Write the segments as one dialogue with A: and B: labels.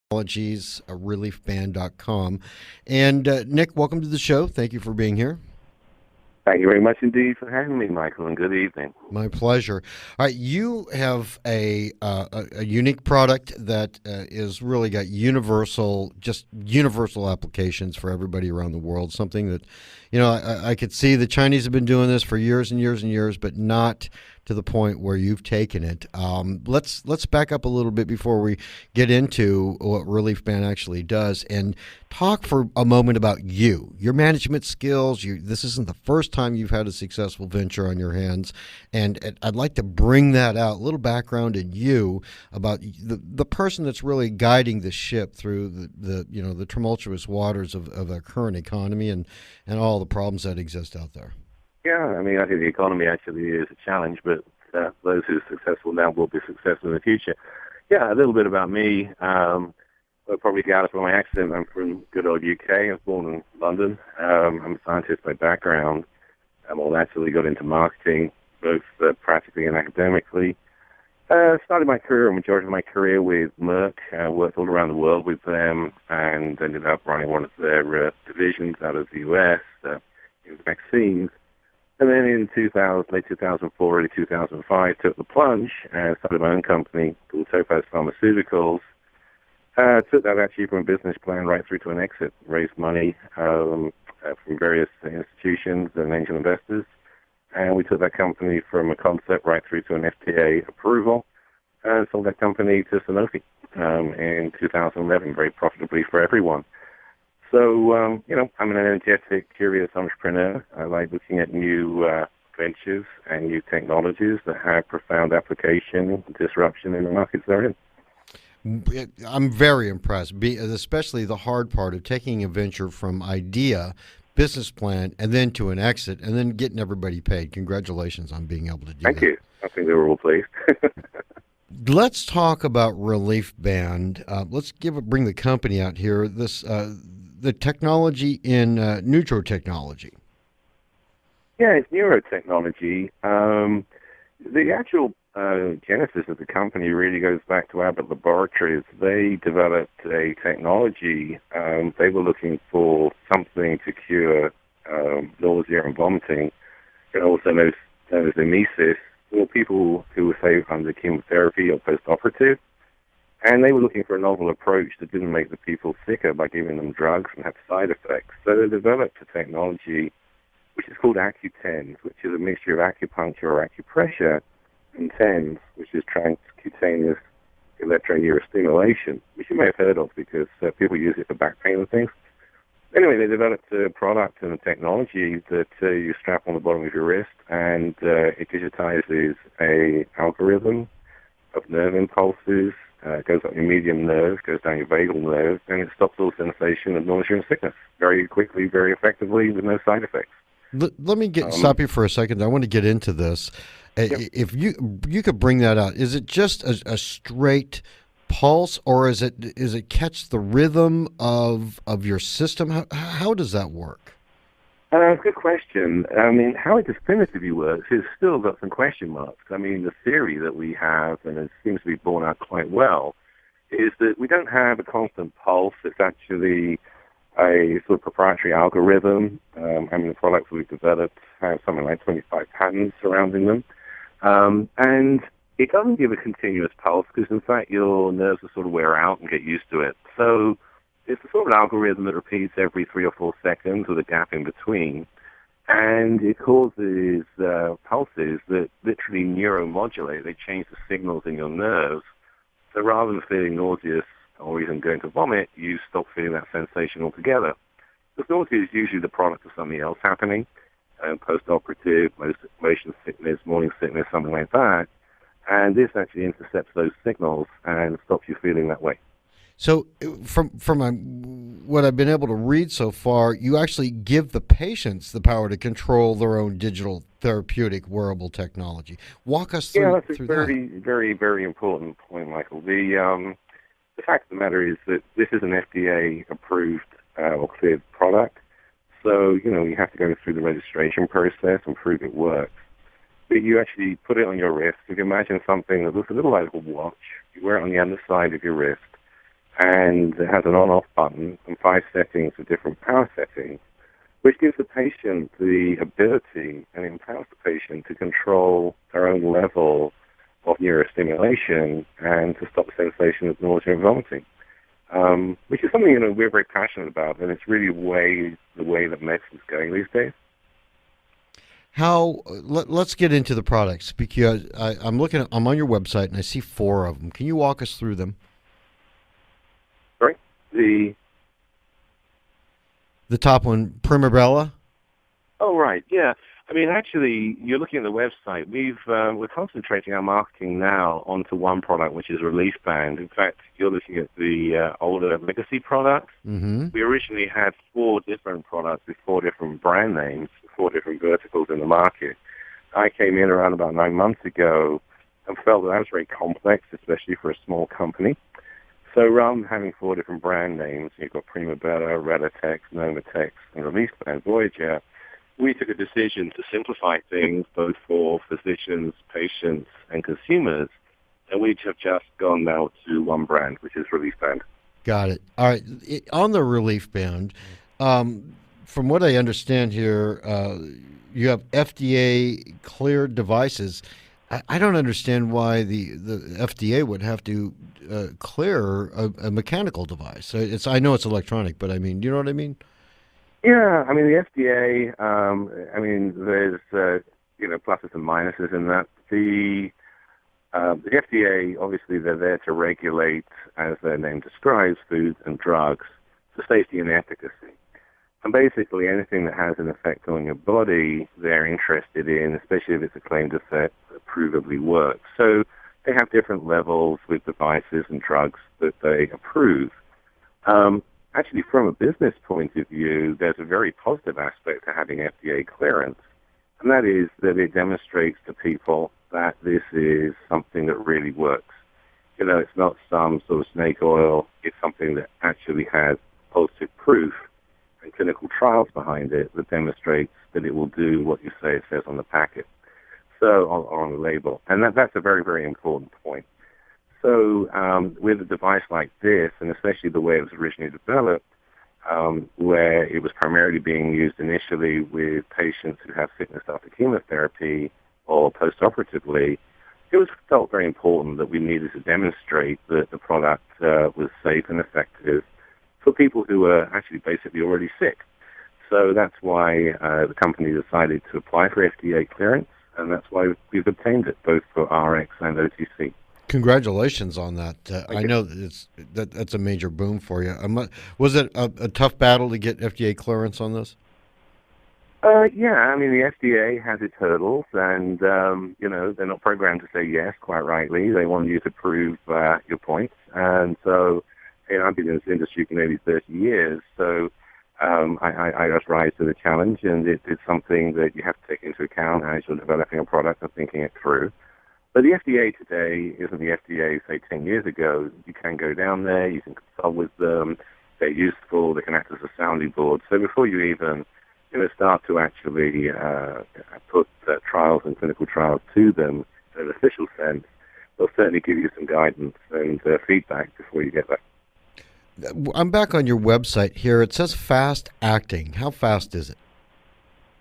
A: Technologies, ReliefBand.com. And Nick, welcome to the show. Thank you for being here.
B: Thank you very much indeed for having me, Michael, and good evening.
A: My pleasure. All right, you have a unique product that is really got universal applications for everybody around the world. Something that, I could see the Chinese have been doing this for years and years and years, but not to the point where you've taken it. Let's back up a little bit before we get into what ReliefBand actually does, and talk for a moment about your management skills. This isn't the first time you've had a successful venture on your hands, and I'd like to bring that out. A little background in you about the person that's really guiding the ship through the tumultuous waters of our current economy and all the problems that exist out there.
B: Yeah, I mean, I think the economy actually is a challenge, but those who are successful now will be successful in the future. Yeah, a little bit about me. I'll probably gather from my accent. I'm from good old UK. I was born in London. I'm a scientist by background. All actually got into marketing, both practically and academically. Started my career, a majority of my career with Merck. Worked all around the world with them and ended up running one of their divisions out of the US, in vaccines. And then in late 2004, early 2005, took the plunge and started my own company called Topaz Pharmaceuticals. Took that actually from a business plan right through to an exit, raised money from various institutions and angel investors. And we took that company from a concept right through to an FDA approval and sold that company to Sanofi in 2011, very profitably for everyone. So, I'm an energetic, curious entrepreneur. I like looking at new ventures and new technologies that have profound application and disruption in the markets they're in.
A: I'm very impressed, especially the hard part of taking a venture from idea, business plan, and then to an exit, and then getting everybody paid. Congratulations on being able to do that.
B: Thank you. I think they were all pleased.
A: Let's talk about ReliefBand. Let's bring the company out here. The technology in neurotechnology.
B: Yeah, it's neurotechnology. The actual genesis of the company really goes back to Abbott Laboratories. They developed a technology. They were looking for something to cure nausea and vomiting, and also known as emesis, or people who were, say, under chemotherapy or post-operative. And they were looking for a novel approach that didn't make the people sicker by giving them drugs and have side effects. So they developed a technology which is called AccuTens, which is a mixture of acupuncture or acupressure and TENS, which is transcutaneous electroneurostimulatio, which you may have heard of because people use it for back pain and things. Anyway, they developed a product and a technology that you strap on the bottom of your wrist, and it digitizes an algorithm of nerve impulses. It goes up your medium nerve, goes down your vagal nerve, and it stops all sensation of nausea and sickness very quickly, very effectively, with no side effects.
A: Let me stop you for a second. I want to get into this. Yep. If you could bring that out, is it just a straight pulse, or is it catch the rhythm of your system? How does that work?
B: Good question. I mean, how it definitively works is still got some question marks. I mean, the theory that we have, and it seems to be borne out quite well, is that we don't have a constant pulse. It's actually a sort of proprietary algorithm. The products we've developed have something like 25 patents surrounding them. And it doesn't give a continuous pulse because, in fact, your nerves will sort of wear out and get used to it. So it's a sort of algorithm that repeats every 3 or 4 seconds with a gap in between. And it causes pulses that literally neuromodulate. They change the signals in your nerves. So rather than feeling nauseous or even going to vomit, you stop feeling that sensation altogether. Because nausea is usually the product of something else happening, post-operative, motion sickness, morning sickness, something like that. And this actually intercepts those signals and stops you feeling that way.
A: So from what I've been able to read so far, you actually give the patients the power to control their own digital therapeutic wearable technology. Walk us through that. Yeah,
B: that's a very, very, very important point, Michael. The fact of the matter is that this is an FDA-approved or cleared product. So, you have to go through the registration process and prove it works. But you actually put it on your wrist. You can imagine something that looks a little like a watch. You wear it on the underside of your wrist. and it has an on-off button and 5 settings for different power settings, which gives the patient the ability and empowers the patient to control their own level of neurostimulation and to stop the sensation of nausea and vomiting, which is something we're very passionate about, and it's really the way that medicine's going these days.
A: Let's get into the products, because I'm on your website and I see 4 of them. Can you walk us through them?
B: Sorry?
A: The top one, Primabella?
B: Oh, right, yeah. I mean, actually, you're looking at the website. We're concentrating our marketing now onto one product, which is ReliefBand. In fact, you're looking at the older legacy product.
A: Mm-hmm.
B: We originally had 4 different products with 4 different brand names, 4 different verticals in the market. I came in around about 9 months ago and felt that was very complex, especially for a small company. So rather than having 4 different brand names, you've got Primabella, Relatex, Nomatex, and ReliefBand Voyager, we took a decision to simplify things both for physicians, patients, and consumers, and we have just gone now to one brand, which is ReliefBand.
A: Got it. All right. On the ReliefBand, from what I understand here, you have FDA-cleared devices. I don't understand why the FDA would have to clear a mechanical device. I know it's electronic, but I mean, do you know what I mean?
B: Yeah, I mean, the FDA, there's, pluses and minuses in that. The FDA, obviously, they're there to regulate, as their name describes, foods and drugs for safety and efficacy. And basically, anything that has an effect on your body, they're interested in, especially if it's a claimed effect that provably works. So they have different levels with devices and drugs that they approve. Actually, from a business point of view, there's a very positive aspect to having FDA clearance, and that is that it demonstrates to people that this is something that really works. It's not some sort of snake oil. It's something that actually has positive proof and clinical trials behind it that demonstrates that it will do what you say it says on the packet, or on the label. And that's a very, very important point. So with a device like this, and especially the way it was originally developed, where it was primarily being used initially with patients who have sickness after chemotherapy or post-operatively, it felt very important that we needed to demonstrate that the product was safe and effective for people who were actually basically already sick. So that's why the company decided to apply for FDA clearance, and that's why we've obtained it, both for RX and OTC.
A: Congratulations on that. I know that's a major boom for you. Was it a tough battle to get FDA clearance on this?
B: Yeah, I mean, the FDA has its hurdles, and, they're not programmed to say yes, quite rightly. They want you to prove your points. And so, I've been in this industry for nearly 30 years, so I just rise to the challenge, and it's something that you have to take into account as you're developing a product and thinking it through. But the FDA today isn't the FDA, say, 10 years ago. You can go down there, you can consult with them, they're useful, they can act as a sounding board. So before you even start to actually put trials and clinical trials to them in an official sense, they'll certainly give you some guidance and feedback before you get there.
A: I'm back on your website here. It says fast acting. How fast is it?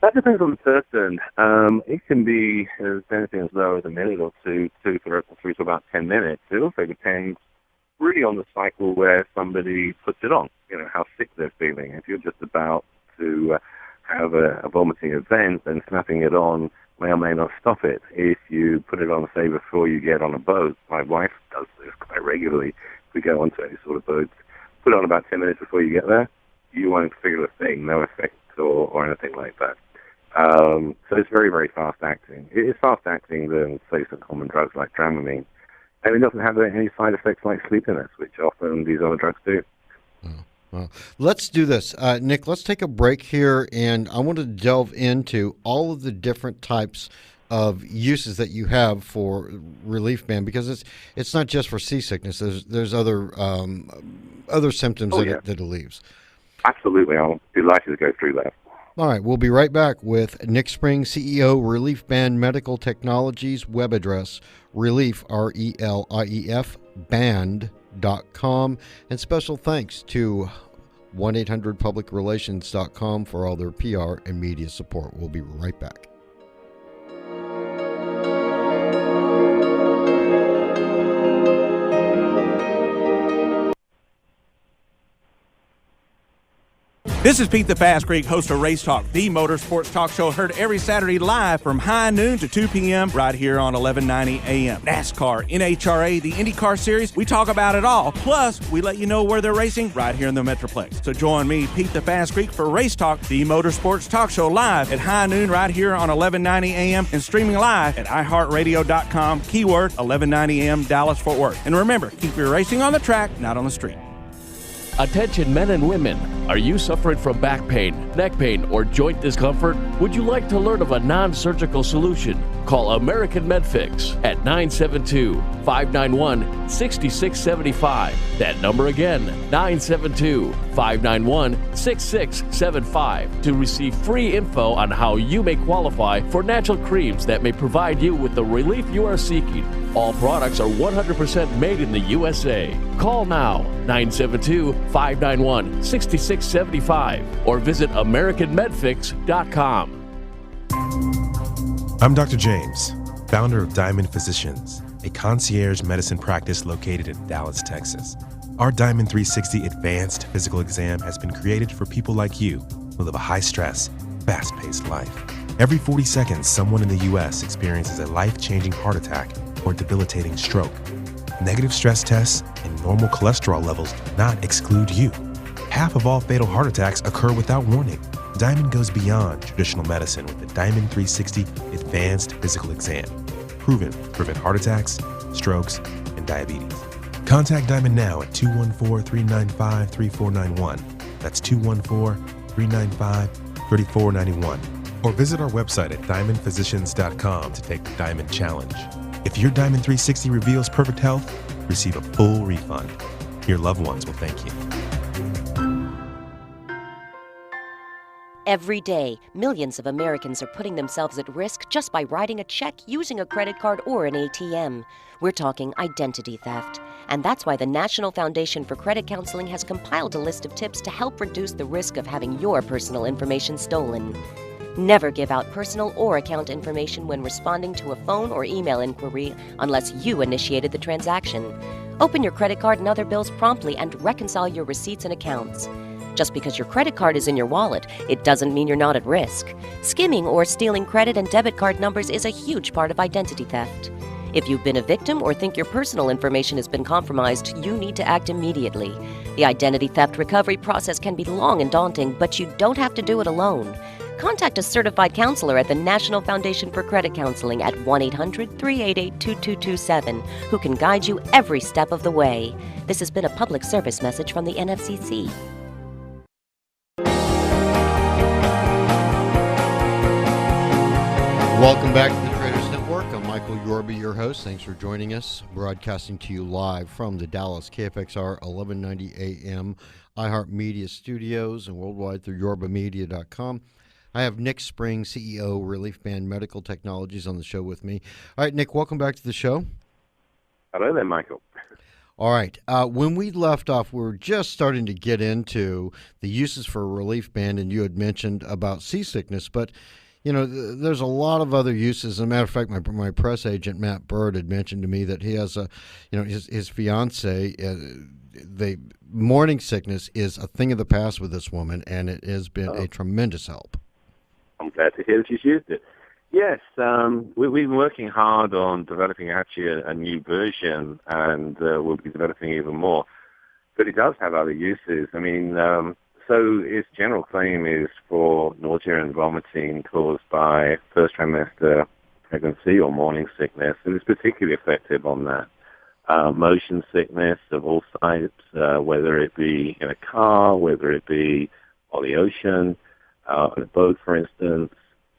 B: That depends on the person. It can be anything as low as a minute or two through to about 10 minutes. It also depends really on the cycle where somebody puts it on, how sick they're feeling. If you're just about to have a vomiting event, then snapping it on may or may not stop it. If you put it on, say, before you get on a boat, my wife does this quite regularly. If we go onto any sort of boat, put it on about 10 minutes before you get there, you won't feel a thing, no effect or anything like that. So it's very, very fast-acting. It's fast-acting than, say, some common drugs like Dramamine. And it doesn't have any side effects like sleepiness, which often these other drugs do.
A: Well, let's do this. Nick, let's take a break here, and I want to delve into all of the different types of uses that you have for ReliefBand, because it's not just for seasickness. There's other symptoms that it relieves.
B: Absolutely. I'll be delighted to go through that.
A: All right, we'll be right back with Nick Spring, CEO, ReliefBand Medical Technologies. Web address, Relief, RELIEF, band.com. iHeart.com. And special thanks to 1-800-PublicRelations.com for all their PR and media support. We'll be right back.
C: This is Pete the Fast Creek, host of Race Talk, the motorsports talk show heard every Saturday live from high noon to 2 p.m. right here on 1190 AM. NASCAR, NHRA, the IndyCar Series, we talk about it all. Plus, we let you know where they're racing right here in the Metroplex. So join me, Pete the Fast Creek, for Race Talk, the motorsports talk show live at high noon right here on 1190 AM and streaming live at iHeartRadio.com, keyword 1190 AM Dallas-Fort Worth. And remember, keep your racing on the track, not on the street.
D: Attention men and women, are you suffering from back pain, neck pain, or joint discomfort? Would you like to learn of a non-surgical solution? Call American MedFix at 972-591-6675. That number again, 972-591-6675 to receive free info on how you may qualify for natural creams that may provide you with the relief you are seeking. All products are 100% made in the USA. Call now, 972-591-6675 or visit AmericanMedFix.com.
E: I'm Dr. James, founder of Diamond Physicians, a concierge medicine practice located in Dallas, Texas. Our Diamond 360 advanced physical exam has been created for people like you who live a high-stress, fast-paced life. Every 40 seconds, someone in the U.S. experiences a life-changing heart attack or debilitating stroke. Negative stress tests and normal cholesterol levels do not exclude you. Half of all fatal heart attacks occur without warning. Diamond goes beyond traditional medicine with the Diamond 360 Advanced Physical Exam, proven to prevent heart attacks, strokes, and diabetes. Contact Diamond now at 214-395-3491. That's 214-395-3491. Or visit our website at diamondphysicians.com to take the Diamond Challenge. If your Diamond 360 reveals perfect health, receive a full refund. Your loved ones will thank you.
F: Every day, millions of Americans are putting themselves at risk just by writing a check using a credit card or an ATM. We're talking identity theft. And that's why the National Foundation for Credit Counseling has compiled a list of tips to help reduce the risk of having your personal information stolen. Never give out personal or account information when responding to a phone or email inquiry unless you initiated the transaction. Open your credit card and other bills promptly and reconcile your receipts and accounts. Just because your credit card is in your wallet, it doesn't mean you're not at risk. Skimming or stealing credit and debit card numbers is a huge part of identity theft. If you've been a victim or think your personal information has been compromised, you need to act immediately. The identity theft recovery process can be long and daunting, but you don't have to do it alone. Contact a certified counselor at the National Foundation for Credit Counseling at 1-800-388-2227, who can guide you every step of the way. This has been a public service message from the NFCC.
A: Welcome back to the Traders Network. I'm Michael Yorba, your host. Thanks for joining us. Broadcasting to you live from the Dallas KFXR 1190 AM iHeart Media Studios and worldwide through yorbamedia.com. I have Nick Spring, CEO, ReliefBand Medical Technologies, on the show with me. All right, Nick, welcome back to the show.
B: Hello there, Michael.
A: All right. When we left off, we were just starting to get into the uses for ReliefBand, and you had mentioned about seasickness, but you know, there's a lot of other uses. As a matter of fact, my press agent, Matt.Bird, had mentioned to me that he has his fiance, the morning sickness is a thing of the past with this woman, and it has been a tremendous help.
B: I'm glad to hear that she's used it. Yes, we've been working hard on developing actually a new version, and we'll be developing even more. But it does have other uses. I mean, so its general claim is for nausea and vomiting caused by first trimester pregnancy or morning sickness, and it's particularly effective on that. Motion sickness of all types, whether it be in a car, whether it be on the ocean, on a boat, for instance.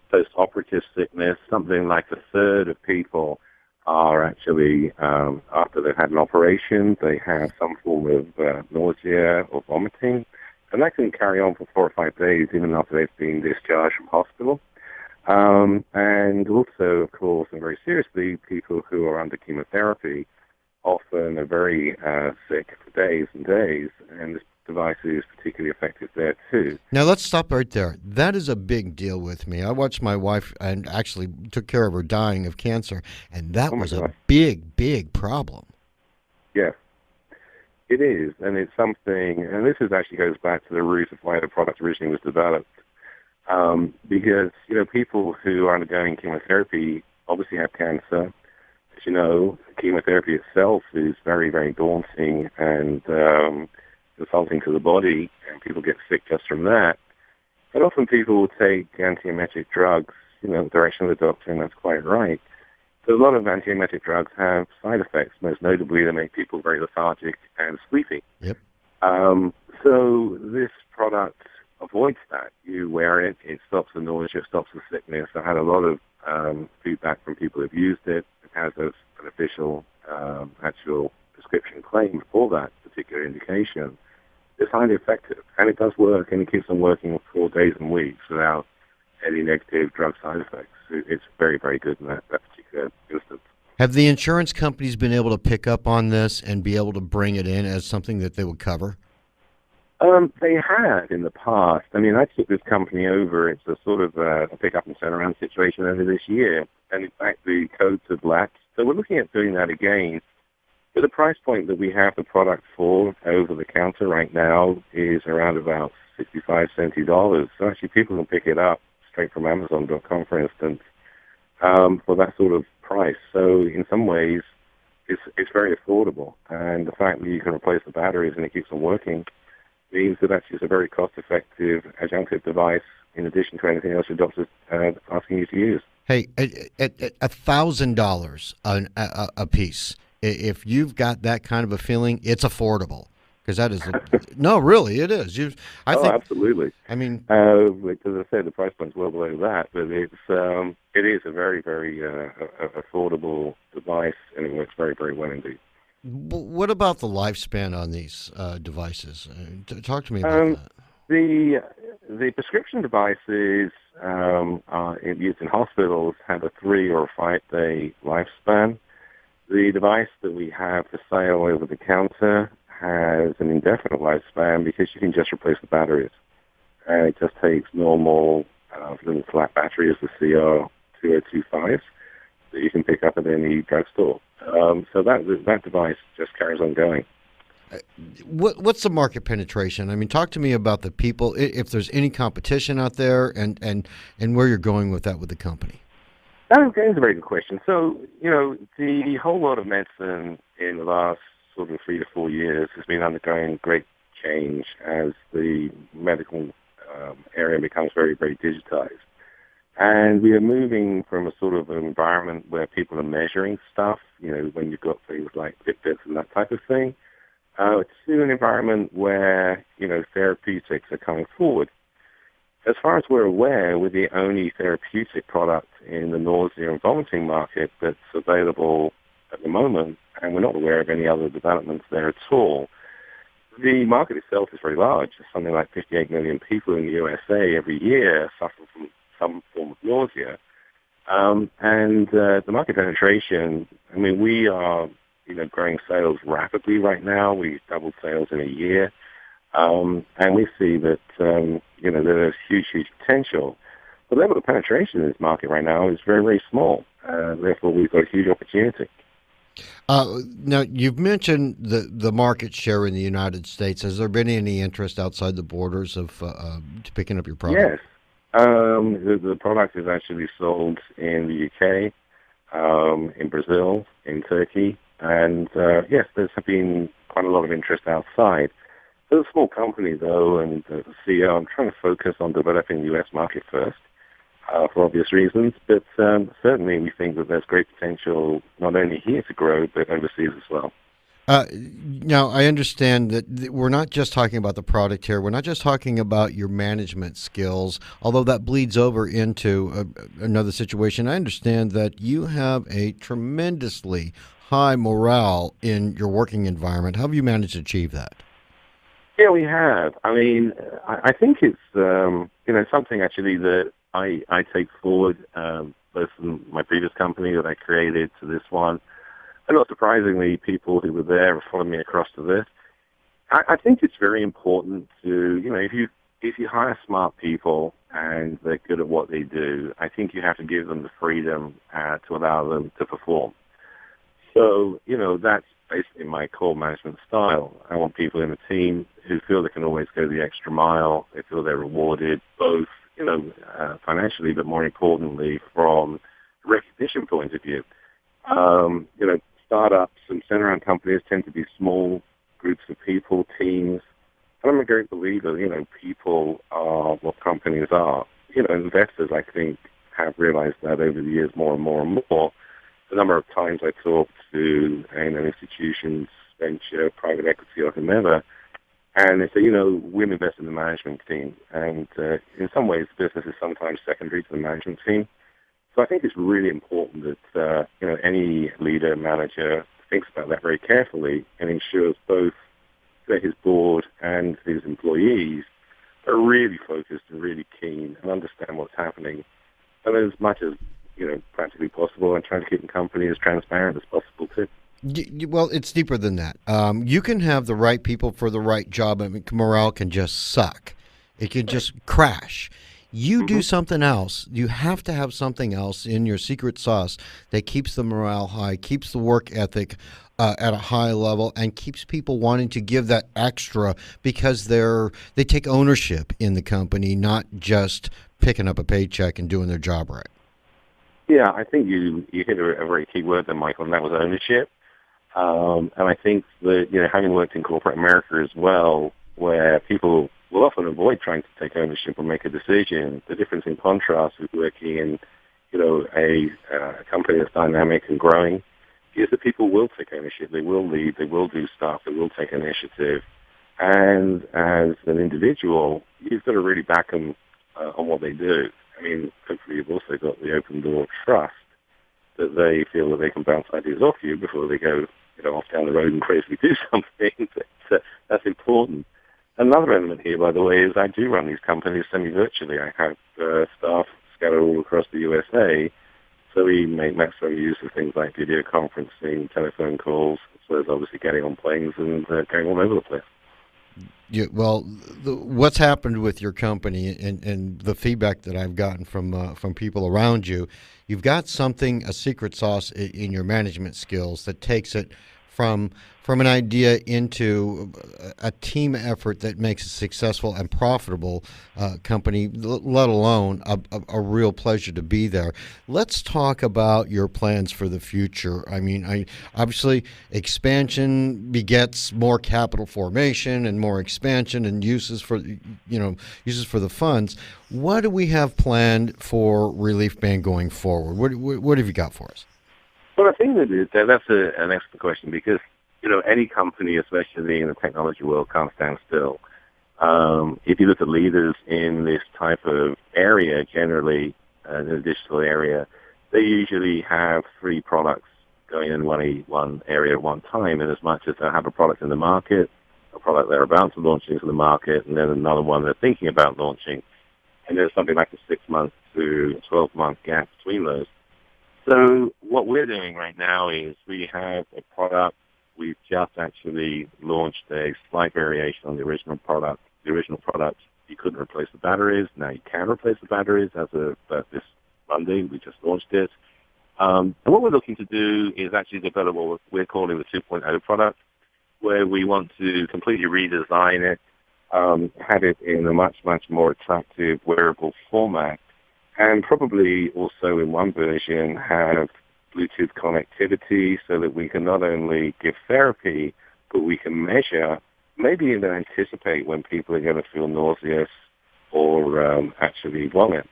B: Post-operative sickness, something like a third of people are actually, after they've had an operation, they have some form of nausea or vomiting. And that can carry on for 4 or 5 days, even after they've been discharged from hospital. And also, of course, and very seriously, people who are under chemotherapy often are very sick for days and days, and this device is particularly effective there too.
A: Now, let's stop right there. That is a big deal with me. I watched my wife and actually took care of her dying of cancer, and that
B: Oh my
A: was a
B: gosh.
A: big problem.
B: Yes, it is, and it's something, and this actually goes back to the root of why the product originally was developed. Because, people who are undergoing chemotherapy obviously have cancer. As you know, chemotherapy itself is very, very daunting and insulting to the body, and people get sick just from that. But often people will take antiemetic drugs, the direction of the doctor, and that's quite right. So a lot of antiemetic drugs have side effects. Most notably, they make people very lethargic and sleepy.
A: Yep.
B: So this product avoids that. You wear it, it stops the nausea, it stops the sickness. I had a lot of feedback from people who've used it. It has an official actual prescription claim for that particular indication. It's highly effective, and it does work, and it keeps on working for days and weeks without any negative drug side effects. It's very, very good in that particular instance.
A: Have the insurance companies been able to pick up on this and be able to bring it in as something that they would cover?
B: They had in the past. I mean, I took this company over. It's a sort of a pick-up and turnaround situation over this year, and in fact, the codes have lapsed. So we're looking at doing that again. But the price point that we have the product for over the counter right now is around about $65, $70. So actually people can pick it up straight from Amazon.com, for instance, for that sort of price. So in some ways, it's very affordable. And the fact that you can replace the batteries and it keeps on working means that actually it's a very cost-effective adjunctive device in addition to anything else your doctor's asking you to use.
A: Hey, at $1,000 a piece, if you've got that kind of a feeling, it's affordable. Because that is, no, really, it is. I think,
B: absolutely.
A: I mean,
B: like, as I said, the price point's well below that, but it is a very, very affordable device, and it works very, very well indeed.
A: What about the lifespan on these devices? Talk to me about that.
B: The prescription devices used in hospitals have a 3 or 5 day lifespan. The device that we have for sale over the counter has an indefinite lifespan because you can just replace the batteries. And it just takes normal little flat batteries, the CR2025s, that you can pick up at any drugstore. So that device just carries on going.
A: What's the market penetration? I mean, talk to me about the people, if there's any competition out there, and where you're going with that with the company.
B: That's a very good question. So, the whole world of medicine in the last sort of 3 to 4 years has been undergoing great change as the medical area becomes very, very digitized. And we are moving from a sort of an environment where people are measuring stuff, when you've got things like Fitbits and that type of thing, to an environment where, therapeutics are coming forward. As far as we're aware, we're the only therapeutic product in the nausea and vomiting market that's available at the moment, and we're not aware of any other developments there at all. The market itself is very large. There's something like 58 million people in the USA every year suffer from some form of nausea. And the market penetration, I mean, we are, growing sales rapidly right now. We've doubled sales in a year. And we see that, there's huge, huge potential. The level of penetration in this market right now is very, very small. Therefore, we've got a huge opportunity.
A: Now, you've mentioned the market share in the United States. Has there been any interest outside the borders of picking up your product?
B: Yes. The product is actually sold in the UK, in Brazil, in Turkey. And, yes, there's been quite a lot of interest outside. It's a small company, though, and the CEO, I'm trying to focus on developing the U.S. market first, for obvious reasons. But certainly we think that there's great potential not only here to grow, but overseas as well.
A: Now, I understand that we're not just talking about the product here. We're not just talking about your management skills, although that bleeds over into another situation. I understand that you have a tremendously high morale in your working environment. How have you managed to achieve that?
B: Yeah, we have. I mean, I think it's, something actually that I take forward, both from my previous company that I created to this one. And not surprisingly, people who were there have followed me across to this. I think it's very important to, if you hire smart people and they're good at what they do, I think you have to give them the freedom to allow them to perform. So, that's basically my core management style. I want people in the team who feel they can always go the extra mile. They feel they're rewarded both, financially, but more importantly from a recognition point of view. Startups and turnaround companies tend to be small groups of people, teams. And I'm a great believer, people are what companies are. Investors, I think, have realized that over the years more and more and more. The number of times I talk to institutions, venture, private equity, or whomever, and they say, we invest in the management team. And in some ways, business is sometimes secondary to the management team. So I think it's really important that, any leader, manager thinks about that very carefully and ensures both that his board and his employees are really focused and really keen and understand what's happening. And as much as, practically possible, and trying to keep the company as transparent as possible too.
A: Well, it's deeper than that. You can have the right people for the right job. I mean, morale can just suck. It can just crash. You do something else. You have to have something else in your secret sauce that keeps the morale high, keeps the work ethic at a high level, and keeps people wanting to give that extra because they take ownership in the company, not just picking up a paycheck and doing their job right.
B: Yeah, I think you hit a very key word there, Michael, and that was ownership. And I think that, having worked in corporate America as well, where people will often avoid trying to take ownership or make a decision, the difference in contrast with working in, a company that's dynamic and growing is that people will take ownership. They will lead. They will do stuff. They will take initiative. And as an individual, you've got to really back them on what they do. I mean, hopefully you've also got the open door of trust that they feel that they can bounce ideas off you before they go, off down the road and crazily do something. That's important. Another element here, by the way, is I do run these companies semi-virtually. I have staff scattered all across the USA, so we make maximum use of things like video conferencing, telephone calls, as well as obviously getting on planes and going all over the place.
A: Yeah, well, what's happened with your company and the feedback that I've gotten from people around you, you've got a secret sauce in your management skills that takes it from an idea into a team effort that makes a successful and profitable company, let alone a real pleasure to be there. Let's talk about your plans for the future. I mean, obviously expansion begets more capital formation and more expansion and uses for the funds. What do we have planned for ReliefBand going forward? What have you got for us?
B: Well, I think that's an excellent question because, any company, especially in the technology world, can't stand still. If you look at leaders in this type of area, generally in the digital area, they usually have 3 products going in one area at one time, and as much as they have a product in the market, a product they're about to launch into the market, and then another one they're thinking about launching, and there's something like a 6-month to 12-month gap between those. So what we're doing right now is we have a product. We've just actually launched a slight variation on the original product. The original product, you couldn't replace the batteries. Now you can replace the batteries as of this Monday. We just launched it. And what we're looking to do is actually develop what we're calling the 2.0 product, where we want to completely redesign it, have it in a much, much more attractive wearable format, and probably also in one version have Bluetooth connectivity so that we can not only give therapy, but we can measure, maybe even anticipate when people are going to feel nauseous or actually vomit,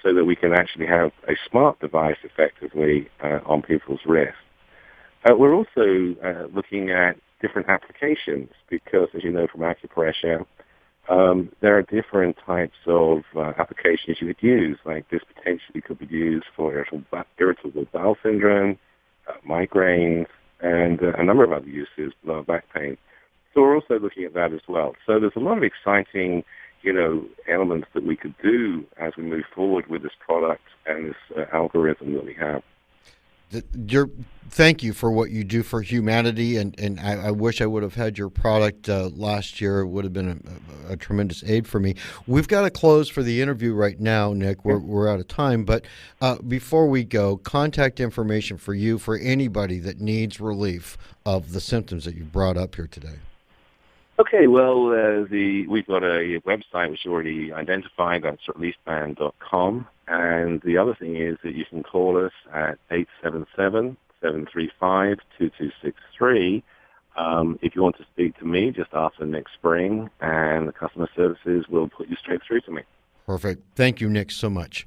B: so that we can actually have a smart device effectively on people's wrists. We're also looking at different applications because, as you know from acupressure, there are different types of applications you could use. Like this potentially could be used for irritable bowel syndrome, migraines, and a number of other uses, lower back pain. So we're also looking at that as well. So there's a lot of exciting, elements that we could do as we move forward with this product and this algorithm that we have.
A: Thank you for what you do for humanity, and I wish I would have had your product last year. It would have been a tremendous aid for me. We've got to close for the interview right now, Nick. We're out of time, but before we go, contact information for you, for anybody that needs relief of the symptoms that you brought up here today.
B: Okay, well, we've got a website which is already identified. That's ReliefBand.com. And the other thing is that you can call us at 877-735-2263. If you want to speak to me, just ask for Nick Spring, and the customer services will put you straight through to me.
A: Perfect. Thank you, Nick, so much.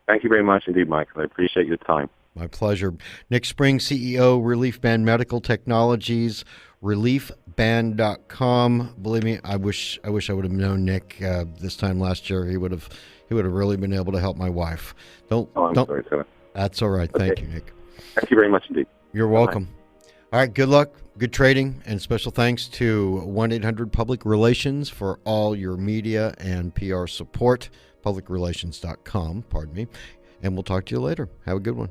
B: Thank you very much indeed, Michael. I appreciate your time.
A: My pleasure. Nick Spring, CEO, ReliefBand Medical Technologies, ReliefBand.com. Believe me, I wish I would have known Nick this time last year. He would have really been able to help my wife.
B: I'm sorry, sir.
A: That's all right.
B: Okay.
A: Thank you, Nick.
B: Thank you very much indeed.
A: You're welcome. All right, good luck, good trading, and special thanks to 1-800 Public Relations for all your media and PR support. Publicrelations.com, pardon me. And we'll talk to you later. Have a good one.